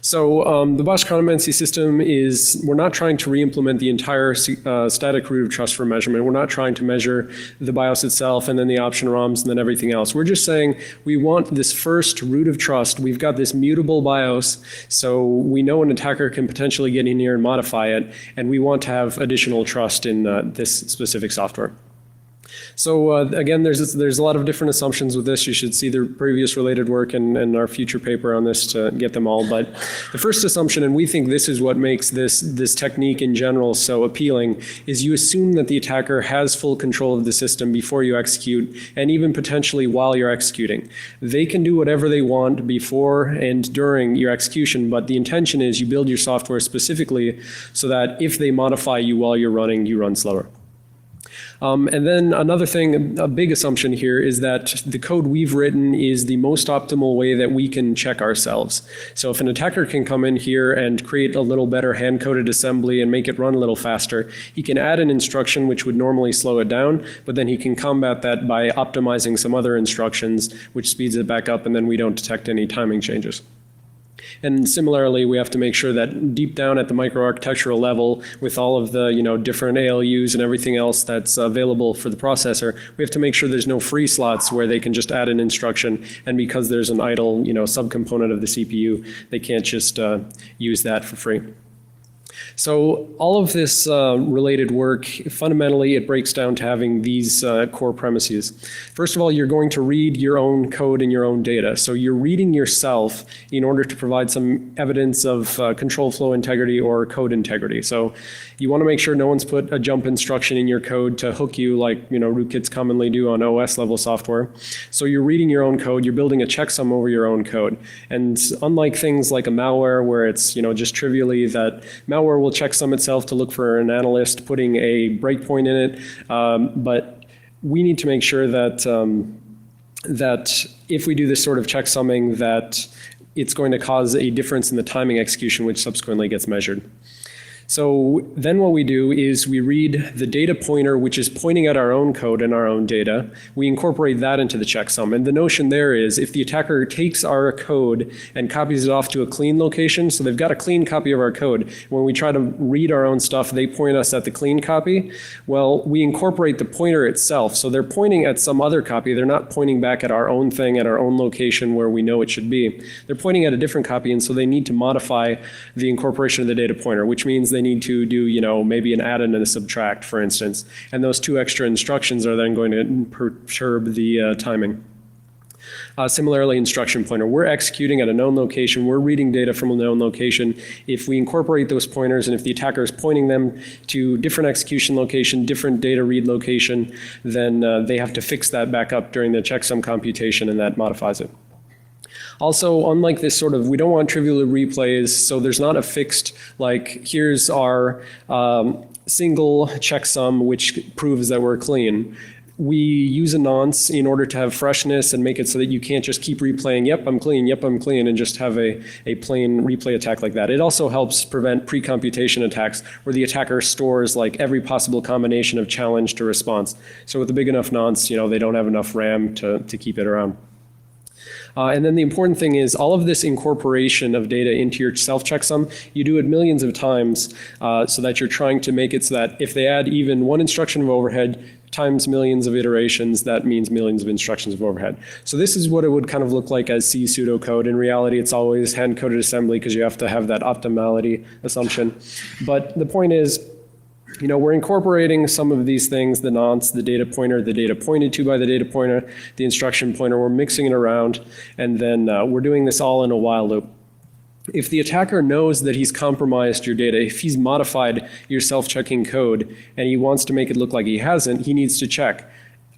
So the BIOS chronomancy system is, we're not trying to re-implement the entire static root of trust for measurement. We're not trying to measure the BIOS itself and then the option ROMs and then everything else. We're just saying we want this first root of trust. We've got this mutable BIOS, so we know an attacker can potentially get in here and modify it, and we want to have additional trust in this specific software. So again, there's a lot of different assumptions with this. You should see the previous related work and our future paper on this to get them all. But the first assumption, and we think this is what makes this technique in general so appealing, is you assume that the attacker has full control of the system before you execute, and even potentially while you're executing. They can do whatever they want before and during your execution, but the intention is you build your software specifically so that if they modify you while you're running, you run slower. And then another thing, a big assumption here, is that the code we've written is the most optimal way that we can check ourselves. So if an attacker can come in here and create a little better hand-coded assembly and make it run a little faster, he can add an instruction which would normally slow it down, but then he can combat that by optimizing some other instructions, which speeds it back up, and then we don't detect any timing changes. And similarly, we have to make sure that deep down at the microarchitectural level, with all of the different ALUs and everything else that's available for the processor, we have to make sure there's no free slots where they can just add an instruction, and because there's an idle subcomponent of the CPU, they can't just use that for free. So all of this related work, fundamentally, it breaks down to having these core premises. First of all, you're going to read your own code and your own data. So you're reading yourself in order to provide some evidence of control flow integrity or code integrity. So you want to make sure no one's put a jump instruction in your code to hook you like rootkits commonly do on OS level software. So you're reading your own code, you're building a checksum over your own code. And unlike things like a malware where it's just trivially that malware will checksum itself to look for an analyst putting a breakpoint in it, but we need to make sure that that if we do this sort of checksumming, that it's going to cause a difference in the timing execution, which subsequently gets measured. So then what we do is we read the data pointer, which is pointing at our own code and our own data. We incorporate that into the checksum. And the notion there is if the attacker takes our code and copies it off to a clean location, so they've got a clean copy of our code. When we try to read our own stuff, they point us at the clean copy. Well, we incorporate the pointer itself. So they're pointing at some other copy. They're not pointing back at our own thing at our own location where we know it should be. They're pointing at a different copy, and so they need to modify the incorporation of the data pointer, which means they need to do, maybe an add and a subtract, for instance. And those two extra instructions are then going to perturb the timing. Similarly, instruction pointer. We're executing at a known location. We're reading data from a known location. If we incorporate those pointers and if the attacker is pointing them to different execution location, different data read location, then they have to fix that back up during the checksum computation, and that modifies it. Also, unlike this we don't want trivial replays, so there's not a fixed, here's our single checksum which proves that we're clean. We use a nonce in order to have freshness and make it so that you can't just keep replaying, yep, I'm clean, and just have a plain replay attack like that. It also helps prevent pre-computation attacks where the attacker stores every possible combination of challenge to response. So with a big enough nonce, they don't have enough RAM to keep it around. And then the important thing is all of this incorporation of data into your self-checksum, you do it millions of times so that you're trying to make it so that if they add even one instruction of overhead times millions of iterations, that means millions of instructions of overhead. So this is what it would kind of look like as C pseudocode. In reality, it's always hand-coded assembly because you have to have that optimality assumption. But the point is, we're incorporating some of these things, the nonce, the data pointer, the data pointed to by the data pointer, the instruction pointer, we're mixing it around, and then we're doing this all in a while loop. If the attacker knows that he's compromised your data, if he's modified your self-checking code and he wants to make it look like he hasn't, he needs to check.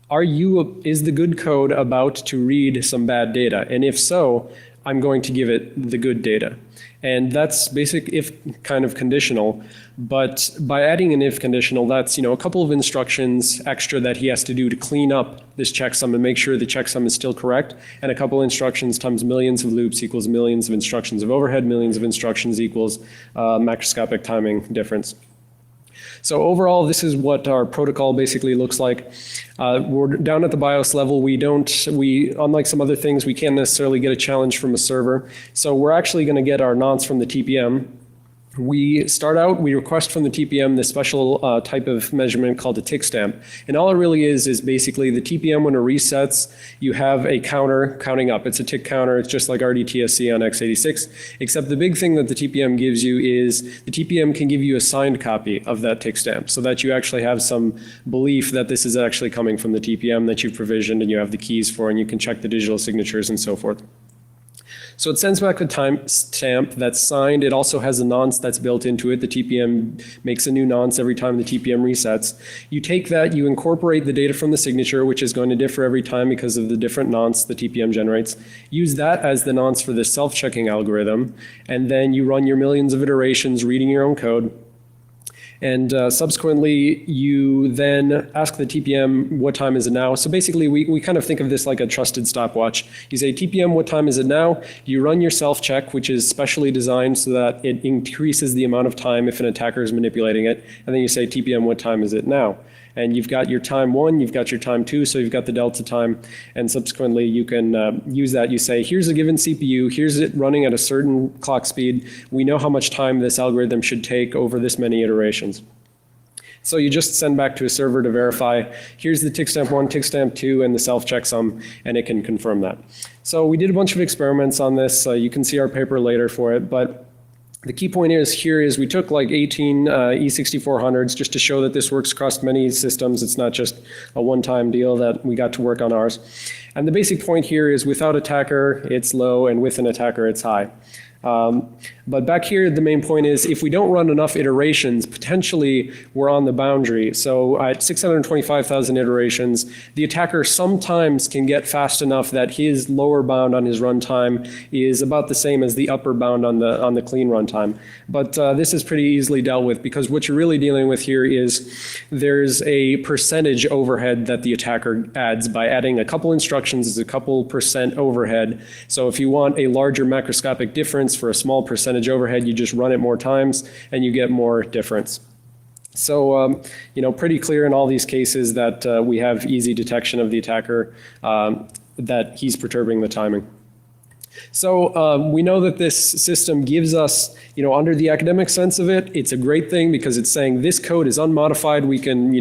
Is the good code about to read some bad data? And if so, I'm going to give it the good data. And that's basic if kind of conditional, but by adding an if conditional, that's a couple of instructions extra that he has to do to clean up this checksum and make sure the checksum is still correct, and a couple instructions times millions of loops equals millions of instructions of overhead, millions of instructions equals macroscopic timing difference. So overall, this is what our protocol basically looks like. We're down at the BIOS level. Unlike some other things, we can't necessarily get a challenge from a server. So we're actually going to get our nonce from the TPM. We request from the TPM this special type of measurement called a tick stamp. And all it really is basically the TPM, when it resets, you have a counter counting up. It's a tick counter. It's just like RDTSC on x86, except the big thing that the TPM gives you is the TPM can give you a signed copy of that tick stamp so that you actually have some belief that this is actually coming from the TPM that you've provisioned and you have the keys for, and you can check the digital signatures and so forth. So it sends back the timestamp that's signed. It also has a nonce that's built into it. The TPM makes a new nonce every time the TPM resets. You take that, you incorporate the data from the signature, which is going to differ every time because of the different nonce the TPM generates. Use that as the nonce for the self-checking algorithm, and then you run your millions of iterations reading your own code. And subsequently, you then ask the TPM, what time is it now? So basically, we kind of think of this like a trusted stopwatch. You say, TPM, what time is it now? You run your self-check, which is specially designed so that it increases the amount of time if an attacker is manipulating it. And then you say, TPM, what time is it now? And you've got your time 1, you've got your time 2, so you've got the delta time. And subsequently, you can use that. You say, here's a given CPU, here's it running at a certain clock speed. We know how much time this algorithm should take over this many iterations. So you just send back to a server to verify, here's the tick stamp 1, tick stamp 2, and the self-checksum, and it can confirm that. So we did a bunch of experiments on this. You can see our paper later for it, but the key point here is we took like 18 E6400s just to show that this works across many systems. It's not just a one-time deal that we got to work on ours. And the basic point here is without attacker, it's low, and with an attacker, it's high. But back here, the main point is if we don't run enough iterations, potentially we're on the boundary. So at 625,000 iterations, the attacker sometimes can get fast enough that his lower bound on his runtime is about the same as the upper bound on the clean runtime. But this is pretty easily dealt with because what you're really dealing with here is there's a percentage overhead that the attacker adds by adding a couple instructions as a couple percent overhead. So if you want a larger macroscopic difference for a small percentage overhead, you just run it more times and you get more difference. So, pretty clear in all these cases that we have easy detection of the attacker, that he's perturbing the timing. So we know that this system gives us, under the academic sense of it, it's a great thing because it's saying this code is unmodified. We can,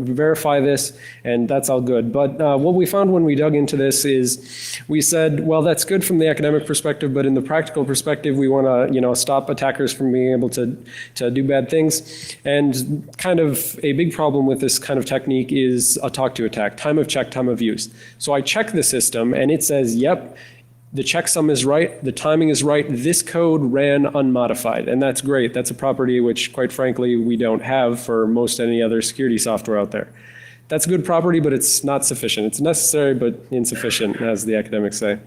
verify this, and that's all good. But what we found when we dug into this is we said, well, that's good from the academic perspective, but in the practical perspective, we want to, stop attackers from being able to do bad things. And kind of a big problem with this kind of technique is a talk to attack, time of check, time of use. So I check the system, and it says, yep, the checksum is right, the timing is right, this code ran unmodified, and that's great. That's a property which, quite frankly, we don't have for most any other security software out there. That's a good property, but it's not sufficient. It's necessary, but insufficient, as the academics say.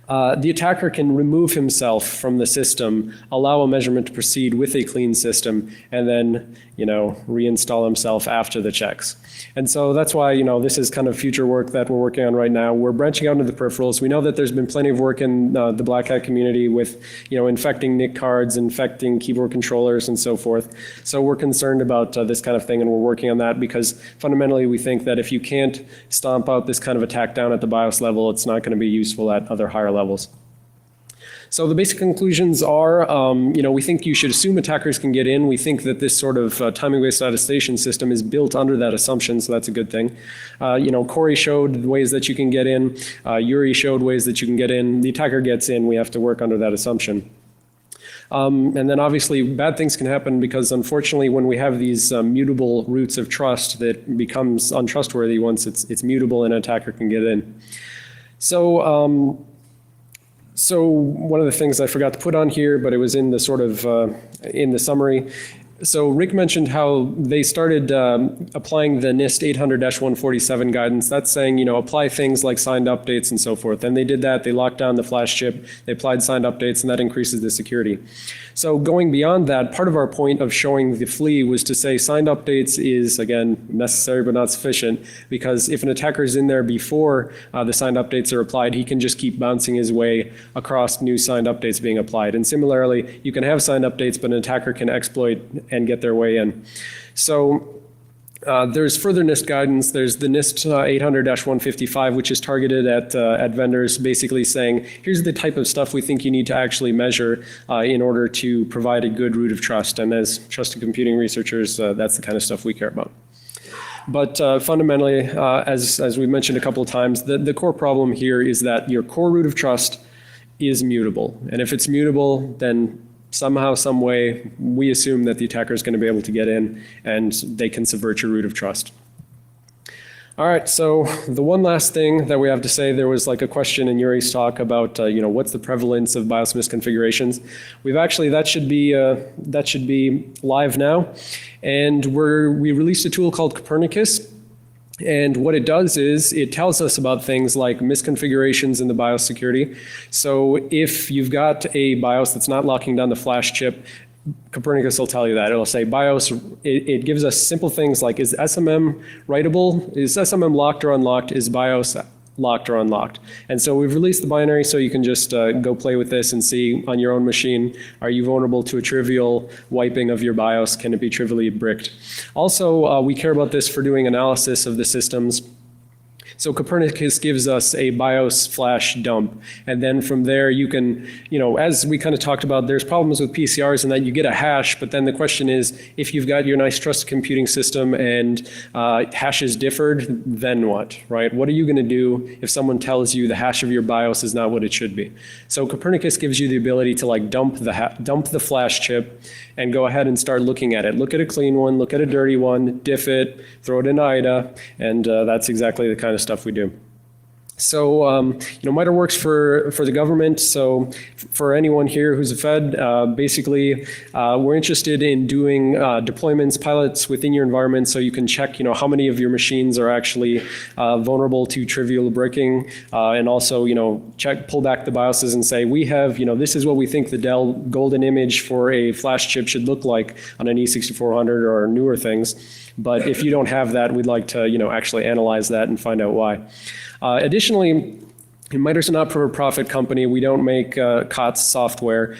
the attacker can remove himself from the system, allow a measurement to proceed with a clean system, and then, reinstall himself after the checks. And so that's why, this is kind of future work that we're working on right now. We're branching out into the peripherals. We know that there's been plenty of work in the Black Hat community with, infecting NIC cards, infecting keyboard controllers, and so forth. So we're concerned about this kind of thing, and we're working on that because fundamentally we think that if you can't stomp out this kind of attack down at the BIOS level, it's not going to be useful at other higher levels. So the basic conclusions are, we think you should assume attackers can get in. We think that this sort of timing-based attestation system is built under that assumption, so that's a good thing. Corey showed ways that you can get in. Yuri showed ways that you can get in. The attacker gets in. We have to work under that assumption. And then obviously bad things can happen because unfortunately when we have these mutable roots of trust, that becomes untrustworthy once it's mutable and an attacker can get in. So one of the things I forgot to put on here, but it was in the sort of in the summary. So Rick mentioned how they started applying the NIST 800-147 guidance. That's saying, apply things like signed updates and so forth. And they did that. They locked down the flash chip. They applied signed updates, and that increases the security. So going beyond that, part of our point of showing the flea was to say signed updates is, again, necessary but not sufficient, because if an attacker is in there before the signed updates are applied, he can just keep bouncing his way across new signed updates being applied. And similarly, you can have signed updates, but an attacker can exploit and get their way in. So there's further NIST guidance. There's the NIST 800-155, which is targeted at vendors, basically saying, here's the type of stuff we think you need to actually measure in order to provide a good root of trust. And as trusted computing researchers, that's the kind of stuff we care about. But fundamentally, as we mentioned a couple of times, the core problem here is that your core root of trust is mutable. And if it's mutable, then somehow, some way, we assume that the attacker is going to be able to get in and they can subvert your root of trust. All right, so the one last thing that we have to say, there was like a question in Yuri's talk about, what's the prevalence of BIOS misconfigurations? We've actually, that should be live now. And we released a tool called Copernicus. And what it does is it tells us about things like misconfigurations in the BIOS security. So if you've got a BIOS that's not locking down the flash chip, Copernicus will tell you that. It'll say BIOS, it gives us simple things like, is SMM writable? Is SMM locked or unlocked? Is BIOS locked or unlocked? And so we've released the binary so you can just go play with this and see on your own machine, are you vulnerable to a trivial wiping of your BIOS? Can it be trivially bricked? Also, we care about this for doing analysis of the systems. So Copernicus gives us a BIOS flash dump. And then from there you can, as we kind of talked about, there's problems with PCRs in that you get a hash, but then the question is, if you've got your nice trusted computing system and hashes differed, then what, right? What are you going to do if someone tells you the hash of your BIOS is not what it should be? So Copernicus gives you the ability to like dump the flash chip and go ahead and start looking at it. Look at a clean one, look at a dirty one, diff it, throw it in IDA, and that's exactly the kind of stuff we do. So, MITRE works for the government. So for anyone here who's a Fed, basically, we're interested in doing deployments, pilots within your environment so you can check, how many of your machines are actually vulnerable to trivial bricking, and also, pull back the BIOSes and say, we have, this is what we think the Dell golden image for a flash chip should look like on an E6400 or newer things. But if you don't have that, we'd like to, actually analyze that and find out why. Additionally, MITRE's a not-for-profit company. We don't make COTS software.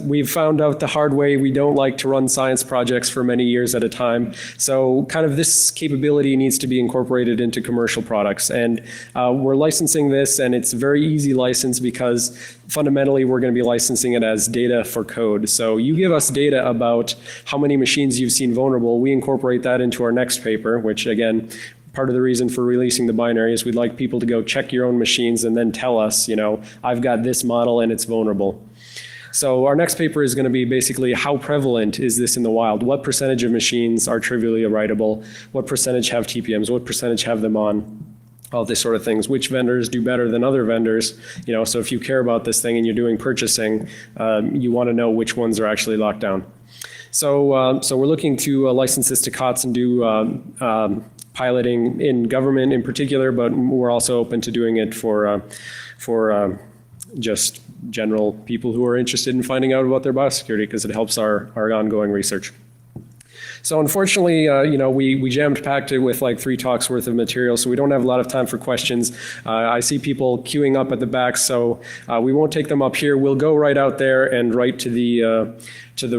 We've found out the hard way, we don't like to run science projects for many years at a time. So kind of this capability needs to be incorporated into commercial products. And we're licensing this, and it's a very easy license because fundamentally we're going to be licensing it as data for code. So you give us data about how many machines you've seen vulnerable. We incorporate that into our next paper, which again, part of the reason for releasing the binary is we'd like people to go check your own machines and then tell us, I've got this model and it's vulnerable. So our next paper is going to be basically how prevalent is this in the wild? What percentage of machines are trivially writable? What percentage have TPMs? What percentage have them on? All this sort of things. Which vendors do better than other vendors? So if you care about this thing and you're doing purchasing, you want to know which ones are actually locked down. So we're looking to license this to COTS and do piloting in government in particular, but we're also open to doing it for just general people who are interested in finding out about their biosecurity because it helps our ongoing research. So unfortunately, we jammed packed it with like 3 talks worth of material, so we don't have a lot of time for questions. I see people queuing up at the back, so we won't take them up here. We'll go right out there and right to the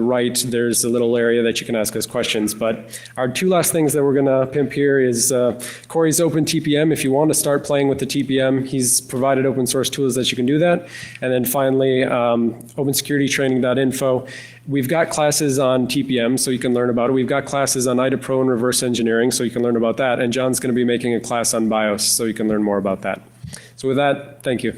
right, there's a little area that you can ask us questions. But our 2 last things that we're gonna pimp here is Corey's Open TPM. If you want to start playing with the TPM, he's provided open source tools that you can do that. And then finally, opensecuritytraining.info. We've got classes on TPM, so you can learn about it. We've got classes on IDA Pro and reverse engineering, so you can learn about that. And John's gonna be making a class on BIOS, so you can learn more about that. So with that, thank you.